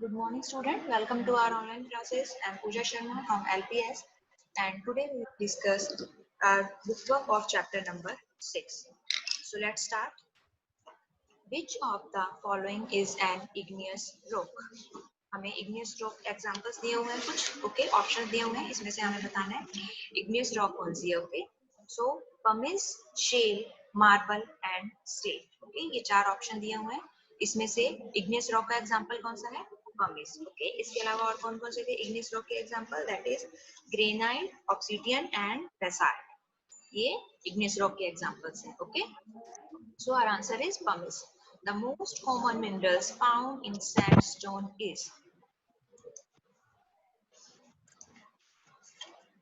Good morning, student. Welcome to our online classes. I'm Pooja Sharma from LPS, and today we will discuss our bookwork of chapter number 6. So let's start. Which of the following is an igneous rock? हमें igneous rock examples दिए हुए हैं कुछ okay option दिए हुए हैं इसमें से हमें बताना है igneous rock कौन सी है okay so pumice, shale, marble and slate okay ये चार ऑप्शन दिए हुए हैं इसमें से igneous rock का एग्जांपल कौन सा है pumice ओके इसके अलावा और कौन कौन से थे igneous rock के example that is granite obsidian and basalt ये igneous rock के एग्जांपल्स हैं okay so our answer is pumice. The most common minerals found in sandstone is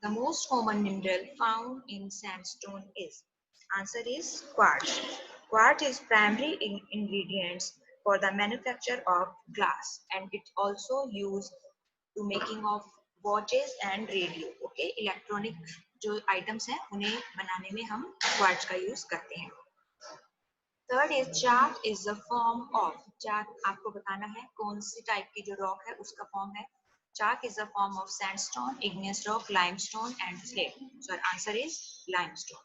the most common mineral found in sandstone is answer is quartz. Quartz is primary ingredients for the manufacture of glass and it also used to making of watches and radio. Okay, electronic जो items हैं उन्हें बनाने में हम quartz का use करते हैं. Third is chalk is the form of chalk आपको बताना है कौन सी टाइप की जो रॉक है उसका फॉर्म है chalk is the form of sandstone igneous rock limestone and slate so answer is limestone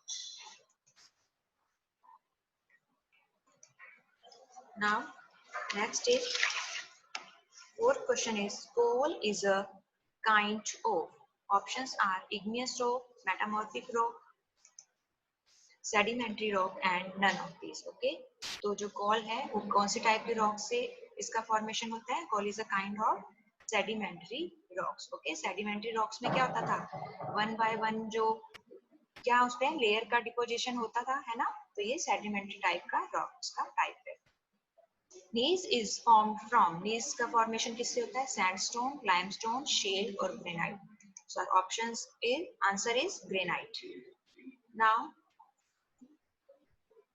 now next is fourth question is coal is a kind of options are igneous rock metamorphic rock sedimentary rock and none of this okay तो जो call है वो कौन सी type के rock से इसका formation होता है call is a kind of sedimentary rocks okay sedimentary rocks में क्या होता था वन बाय वन जो क्या उसपे लेयर का डिपोजिशन होता था है ना तो ये सेडिमेंट्री टाइप का रॉक्स का टाइप है नीज इज फॉर्म्ड फ्रॉम नीज का फॉर्मेशन किससे होता है सैंडस्टोन लाइमस्टोन शेल और granite so options is answer is granite now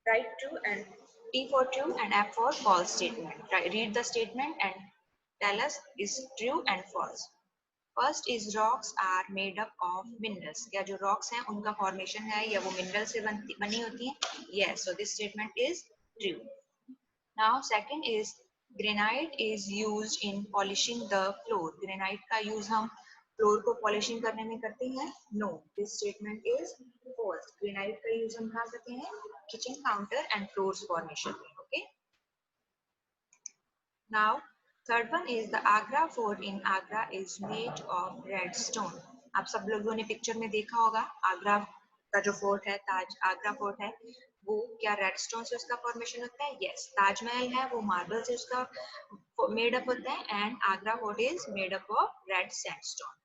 write true and T for true and F for false statement. Right, read the statement and tell us is true and false. First is rocks are made up of minerals. क्या जो rocks हैं उनका formation है या वो mineral से बनी होती हैं? Yes, so this statement is true. Now second is granite is used in polishing the floor. Granite का use हम फ्लोर को पॉलिशिंग करने में करते हैं no this statement is false granite का यूज हम कहाँ करते हैं kitchen counter and floors formation में okay now third one is the Agra fort in Agra is made of red stone आप सब लोगों ने पिक्चर में देखा होगा आगरा का जो फोर्ट है ताज आगरा फोर्ट है वो क्या रेड स्टोन से उसका फॉर्मेशन होता है यस ताजमहल है वो मार्बल से उसका मेड अप होता है and Agra fort is made up of red sandstone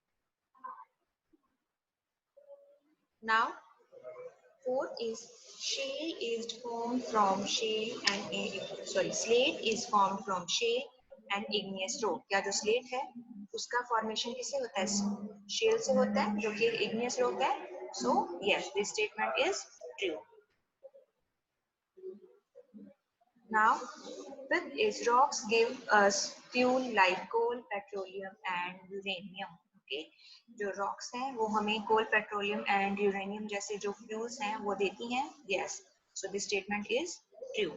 Now, fourth is shale is formed from shale and slate is formed from shale and igneous rock. क्या जो slate है उसका formation किससे होता है shale से होता है जो कि igneous rock है so yes this statement is true. Now, fifth is rocks give us fuel like coal, petroleum and uranium. Okay, जो rocks हैं वो हमें coal, petroleum and uranium जैसे जो fuels हैं वो देती हैं. Yes, so this statement is true.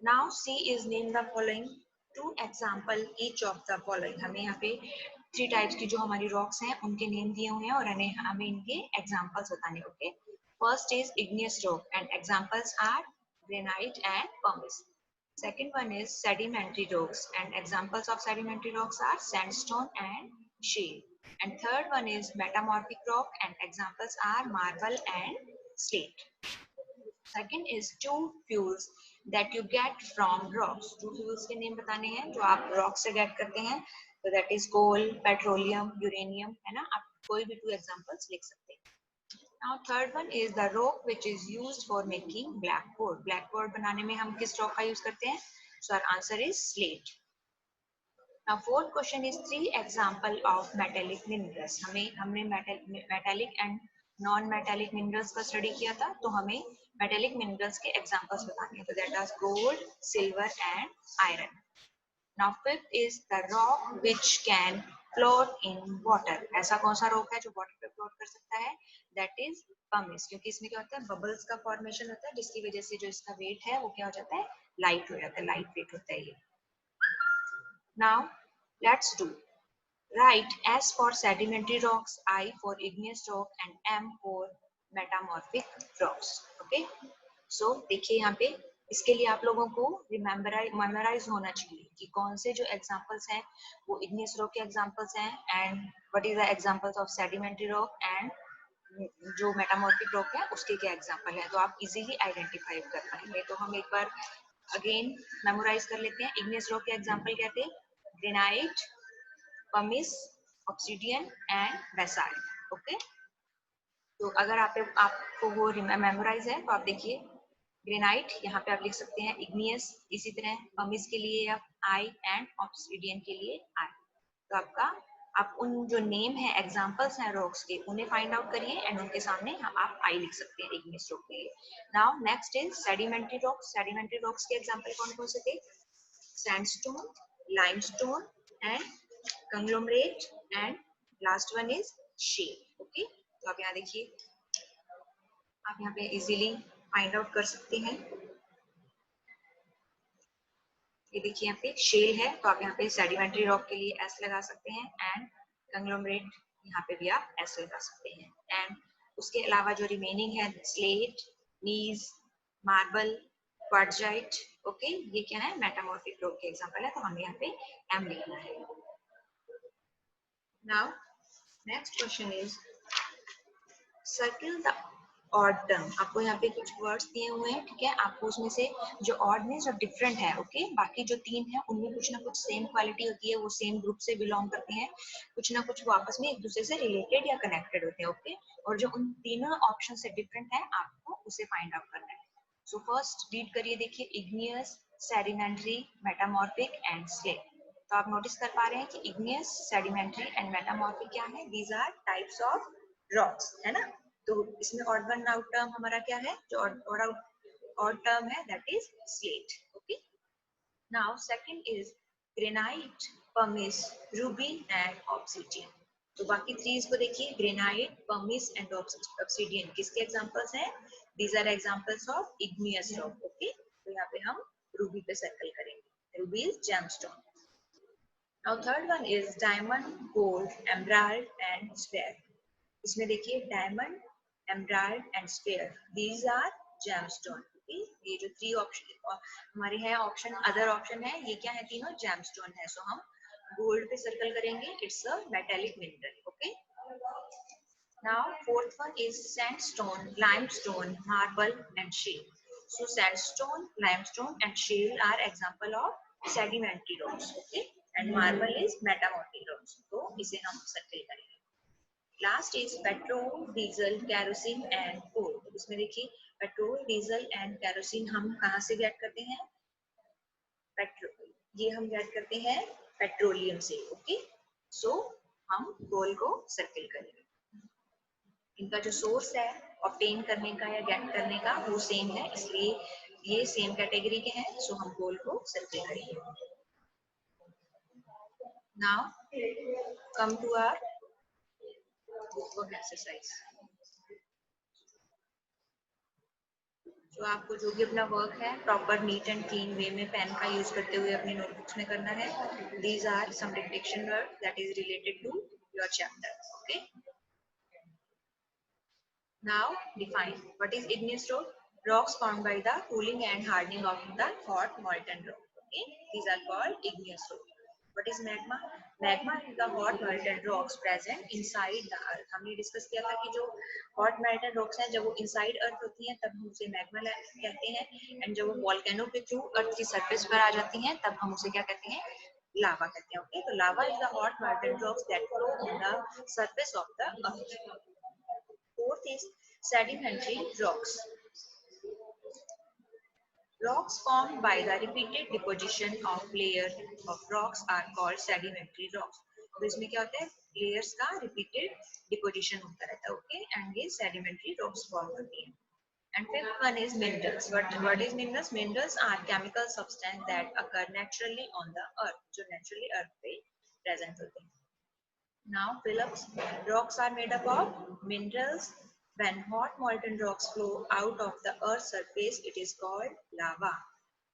Now, C is name the following two example each of the following. हमें यहाँ पे three types की जो हमारी rocks हैं उनके name दिए हुए हैं और हमें इनके examples बताने. Okay, first is igneous rock and examples are granite and pumice. Second one is sedimentary rocks and examples of sedimentary rocks are sandstone and shale. And third one is metamorphic rock and examples are marble and slate. Second is two fuels that you get from rocks. Two fuels के name बताने हैं जो आप rock से get करते हैं. So that is coal, petroleum, uranium है ना आप कोई भी two examples लिख सकते हैं. Now third one is the rock which is used for making blackboard. Blackboard बनाने में हम किस rock का use करते हैं? So our answer is slate. Now fourth question is three example of metallic minerals. हमने metallic and non-metallic minerals का study किया था, तो हमें metallic minerals के examples बताने हैं. So that is gold, silver and iron. Now fifth is the rock which can float in water. ऐसा कौन सा rock है जो water पे float कर सकता है? That is pumice. क्योंकि इसमें क्या होता है bubbles का formation होता है जिसकी वजह से जो इसका weight है वो क्या हो जाता है light हो जाता है light weight होता है ये. Now let's do. Write S for sedimentary rocks, I for igneous rock and M for metamorphic rocks. Okay. So देखिए यहाँ पे इसके लिए आप लोगों को मेमोराइज होना चाहिए कि कौन से जो एग्जांपल्स हैं वो igneous rock के एग्जांपल्स हैं and what is the examples of sedimentary rock and जो मेटामॉर्फिक रॉक है उसके क्या एग्जांपल है, तो आप इजीली आइडेंटिफाई कर पाएंगे। तो हम एक बार अगेन मेमोराइज कर लेते हैं। igneous rock के एग्जांपल क्या थे? Granite, pumice, obsidian and basalt। Okay, तो अगर आपको वो मेमोराइज है तो आप देखिए ग्रेनाइट यहाँ पे आप लिख सकते हैं इग्नियस, इसी तरह पमिस के लिए आप आई एंड ऑब्सिडियन के लिए आई। तो आप उन जो नेम है एग्जांपल्स हैं रॉक्स के उन्हें फाइंड आउट करिए एंड उनके सामने आप आई लिख सकते हैं इग्नियस रॉक के लिए। Now next is sedimentary rocks. Sedimentary rocks के एग्जांपल कौन कौन से थे? Sandstone, limestone and conglomerate and last one is shale। Okay, तो आप यहाँ देखिए, आप यहाँ पे इजीली फाइंड आउट कर सकते हैं। ये देखिए यहाँ पे शेल है तो आप यहाँ पे सेडिमेंट्री रॉक के लिए एस लगा सकते हैं एंड कंग्लोमरेट यहाँ पे भी आप एस लगा सकते हैं। एंड उसके अलावा जो रिमेनिंग है स्लेट, नीज, मार्बल, क्वार्टजाइट, ओके, ये क्या है? मेटामॉर्फिक रॉक के एग्जांपल है, तो हमें यहाँ पे एम लिखना है। Now next question is circle the odd term. आपको यहाँ पे कुछ वर्ड्स दिए हुए हैं, ठीक है, आपको उसमें से जो ऑड मीन्स और डिफरेंट है, ओके, बाकी जो तीन है उनमें कुछ ना कुछ सेम क्वालिटी होती है, वो सेम ग्रुप से बिलोंग करते हैं, कुछ ना कुछ वो आपस में एक दूसरे से रिलेटेड या कनेक्टेड होते हैं, ओके, और जो उन तीनों ऑप्शन से डिफरेंट है आपको उसे फाइंड आउट करना है। सो फर्स्ट रीड करिए, देखिए igneous, sedimentary, metamorphic and slate. तो आप नोटिस कर पा रहे हैं कि इग्नियस, सेडिमेंट्री एंड मेटामॉर्फिक क्या है? These are types of rocks, है ना। तो इसमें ऑड वन आउट टर्म हमारा क्या है? जो ऑड टर्म है that is slate. Okay, now second is granite, pumice, ruby and obsidian. तो बाकी थ्रीज को देखिए, ग्रेनाइट, pumice एंड ऑब्सिडियन किसके एग्जांपल्स हैं? These are examples of igneous rock. Okay, तो यहाँ पे हम रूबी पे सर्कल करेंगे, ruby is gemstone. Now third one is diamond, gold, emerald and sapphire. इसमें देखिए diamond, emerald and sapphire, these are gemstone. ये जो थ्री ऑप्शन हमारे हैं, ऑप्शन अदर ऑप्शन है, ये क्या है? तीनों जेमस्टोन है। सो हम गोल्ड पे सर्कल करेंगे, it's a metallic mineral. Okay, now fourth one is sandstone, limestone, marble and shale. So sandstone, limestone and shale are example of sedimentary rocks, okay, and marble is metamorphic rocks. तो इसे हम circle करेंगे। Last is petrol, diesel, kerosene and coal. इसमें देखिए petrol, diesel and kerosene हम कहाँ से gate करते हैं? पेट्रोल, ये हम गेट करते हैं पेट्रोलियम से। ओके, सो हम कोल को सर्किल करेंगे। इनका जो सोर्स है ऑब्टेन करने का या गेट करने का वो सेम है, इसलिए ये सेम कैटेगरी के हैं, सो हम कोल को सर्किल करेंगे। Now come to our book exercise. जो आपको जो भी अपना वर्क है proper neat and clean way में पेन का यूज करते हुए अपनी नोटबुक्स में करना है। These are some detection word that is related to your chapter. Okay, now define what is igneous rock? Rocks formed by the cooling and hardening of the hot molten rock. Okay, these are called igneous rock. What is magma? Magma is the hot molten rocks present inside the earth. हमने discuss किया था कि जो hot molten rocks हैं जब वो inside earth होती हैं तब हम उसे magma कहते हैं, एंड जब वो volcano के थ्रू अर्थ की सरफेस पर आ जाती हैं तब हम उसे क्या कहते हैं? लावा कहते हैं। ओके, तो lava is the hot molten rocks that flow on the surface of the earth. Fourth is sedimentary rocks. Rocks formed by the repeated deposition of layers of rocks are called sedimentary rocks. तो इसमें क्या होता है? Layers का repeated deposition होता रहता है, okay, and ये सेडिमेंट्री रॉक्स फॉर्म होती हैं। And fifth one is minerals. What is minerals? Minerals are chemical substance that occur naturally on the earth, जो naturally earth पे present होते हैं। Now Phillips, rocks are made up of minerals. When hot molten rocks flow out of the earth's surface, it is called lava.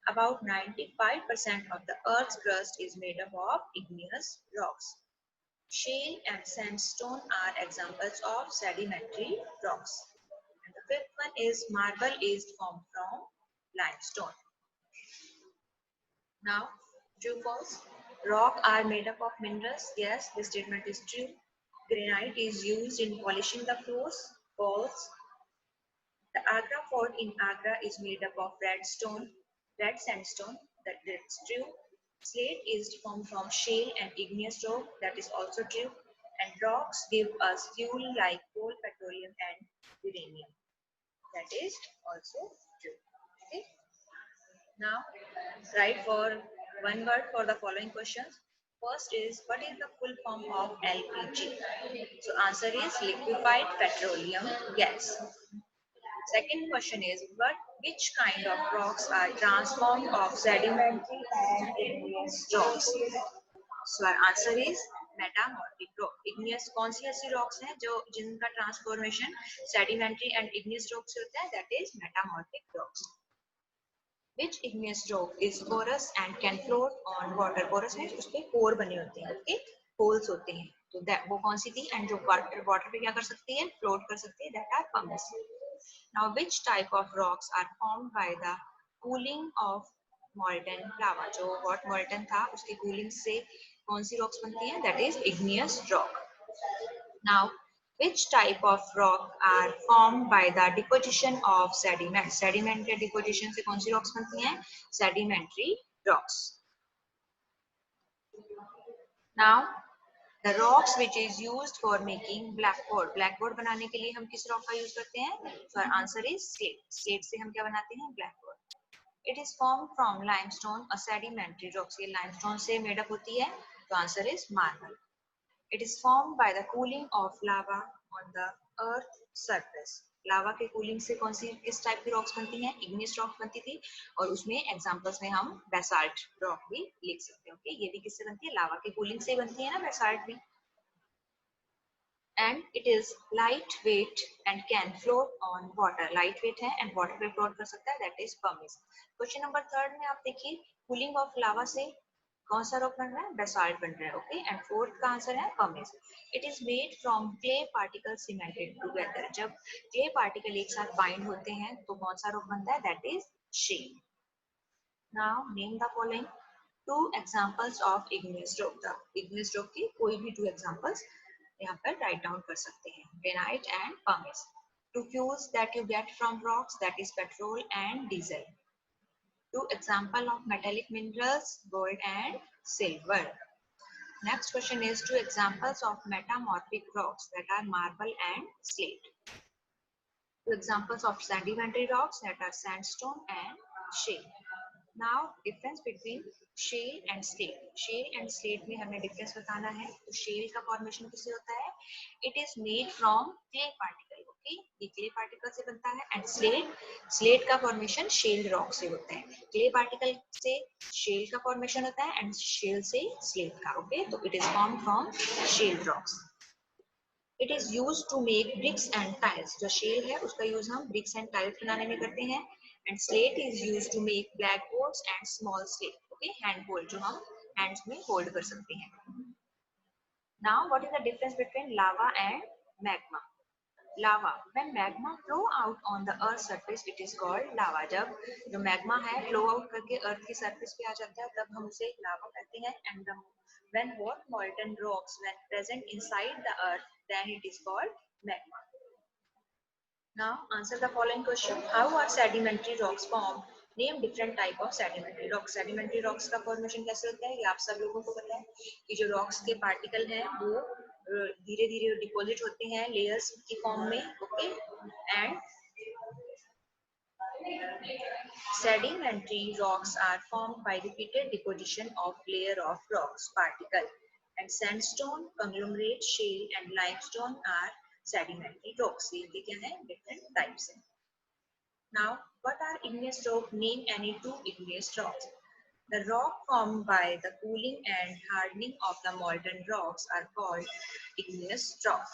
About 95% of the Earth's crust is made up of igneous rocks. Shale and sandstone are examples of sedimentary rocks. And the fifth one is marble is formed from limestone. Now, true false. Rock are made up of minerals. Yes, this statement is true. Granite is used in polishing the floors. False. The Agra fort in Agra is made up of red sandstone. That's true. Slate is formed from shale and igneous rock. That is also true. And rocks give us fuel like coal, petroleum, and uranium. That is also true. Okay. Now, write for one word for the following questions. First is, what is the full form of LPG? So answer is liquefied petroleum gas. Second question is, which kind of rocks are transformed of sedimentary and igneous rocks? So our answer is metamorphic rock. igneous कौन सी ऐसी rocks हैं जो जिनका transformation sedimentary and igneous rock से होता है? That is metamorphic rocks. Which igneous rock is porous and can float on water? Porous है उस पे पोर बने होते हैं, ओके, होल्स होते हैं. तो वो कौन सी थी? एंड जो वाटर पे क्या कर सकती है? फ्लोट कर सकती है. That are pumice. Now, which type of rocks are formed by the cooling of molten lava? जो hot molten था उसकी cooling से कौन सी rocks बनती हैं? That is igneous rock. Now, which type of rock are formed by the deposition of sediment? Sedimentary deposition से कौन सी rocks बनती हैं? Sedimentary rocks. Now, the rocks which is used for making blackboard. Blackboard बनाने के लिए हम किस rock का use करते हैं? So our answer is slate. Slate से हम क्या बनाते हैं? Blackboard. It is formed from limestone, a sedimentary rock. ये limestone से made up होती है. तो answer is marble. It is formed by the cooling of lava on the earth surface. लावा के कूलिंग से कौन सी किस टाइप की रॉक्स बनती हैं? इग्नियस रॉक बनती थी. और उसमें एग्जांपल्स में हम बेसाल्ट रॉक भी लिख सकते हैं. ओके, ये भी किससे बनती है? लावा के कूलिंग से बनती है ना बेसाल्ट भी. And it is lightweight and can float on water. Lightweight है and water पे float कर सकता है. That is pumice. Question number 3 में आप देखिए, cooling of lava से कौन सा रॉक बन रहा है? बेसाल्ट बन रहा है. ओके, एंड फोर्थ का आंसर है pumice. It is made from clay particle cemented together. जब क्ले पार्टिकल एक साथ बाइंड होते हैं तो कौन सा रॉक बनता है? That is shale. Now name the following two examples of igneous rock. The igneous rock की कोई भी 2 एग्जांपल्स यहाँ पर राइट डाउन कर सकते हैं. Granite and pumice. Two fuels that you get from rocks, that is petrol and diesel. 2 example of metallic minerals, gold and silver. Next question is 2 examples of metamorphic rocks, that are marble and slate. 2 examples of sedimentary rocks, that are sandstone and shale. Now difference between shale and slate. Shale and slate में हमें difference बताना है. तो shale का formation किससे होता है? It is made from clay particle. Okay, ये clay particle से बनता है. And slate का formation shale rock से होता है. clay particle से shale का formation होता है and shale से slate का. Okay, तो it is formed from shale rocks. It is used to make bricks and tiles. जो shale है उसका यूज हम bricks and tiles बनाने में करते हैं. And slate is used to make blackboards and small slate. Okay, hand hold जो हम hands में hold कर सकते हैं. Now, what is the difference between lava and magma? Lava. When magma flow out on the earth surface, it is called lava. जब जो magma है flow out करके earth की surface पे आ जाता है तब हम उसे lava कहते हैं. And when hot molten rocks when present inside the earth, then it is called magma. Now answer the following question. How are sedimentary rocks formed? Name different type of sedimentary rocks. Sedimentary rocks का formation कैसे होता है? ये आप सब लोगों को पता है कि जो rocks के particle हैं वो धीरे धीरे डिपोजिट होते हैं layers की form में. Okay, and sedimentary rocks are formed by repeated deposition of layer of rocks particle. And sandstone, conglomerate, shale, and limestone are sedimentary rocks. ये क्या है? Different types हैं. Now, what are igneous rocks? Name any 2 igneous rocks. The rock formed by the cooling and hardening of the molten rocks are called igneous rock.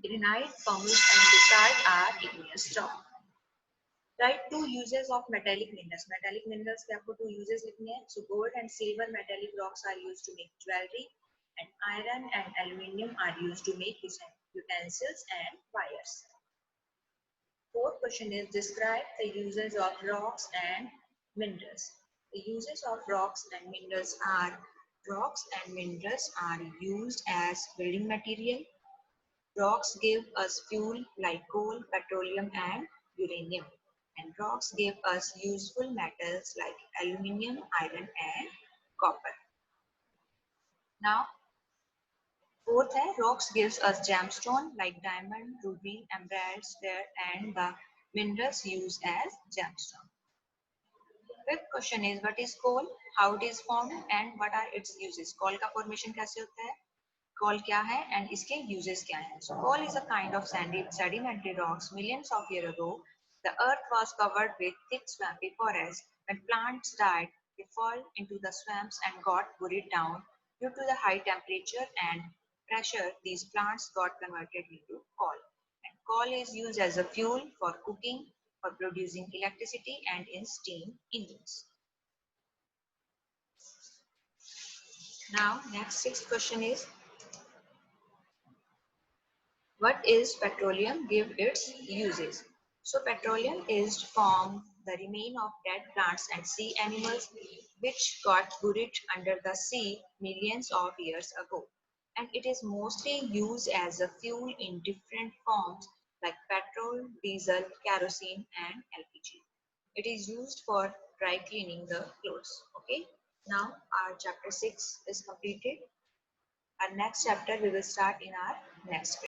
Granite, pumice, and basalt are igneous rock. Write two uses of metallic minerals. Metallic minerals के आपको two uses लिखने हैं. So gold and silver metallic rocks are used to make jewelry, and iron and aluminium are used to make utensils and wires. Fourth question is describe the uses of rocks and minerals. The uses of rocks and minerals are used as building material. Rocks give us fuel like coal, petroleum, and uranium. And rocks give us useful metals like aluminium, iron, and copper. Now, fourth है, rocks gives us gemstone like diamond, ruby, emeralds, and the minerals used as gemstone. Fifth question is what is coal, how it is formed, and what are its uses. Coal का formation कैसे होता है? Coal क्या है and इसके uses क्या हैं? So coal is a kind of sedimentary rocks. Millions of years ago, the earth was covered with thick swampy forests. When plants died, they fall into the swamps and got buried down. Due to the high temperature and pressure, these plants got converted into coal. And coal is used as a fuel for cooking, for producing electricity, and in steam engines. Now, next sixth question is what is petroleum? Give its uses. So petroleum is from the remain of dead plants and sea animals which got buried under the sea millions of years ago. And it is mostly used as a fuel in different forms like petrol, diesel, kerosene, and LPG. It is used for dry cleaning the clothes. Okay. Now our chapter 6 is completed. Our next chapter we will start in our next video.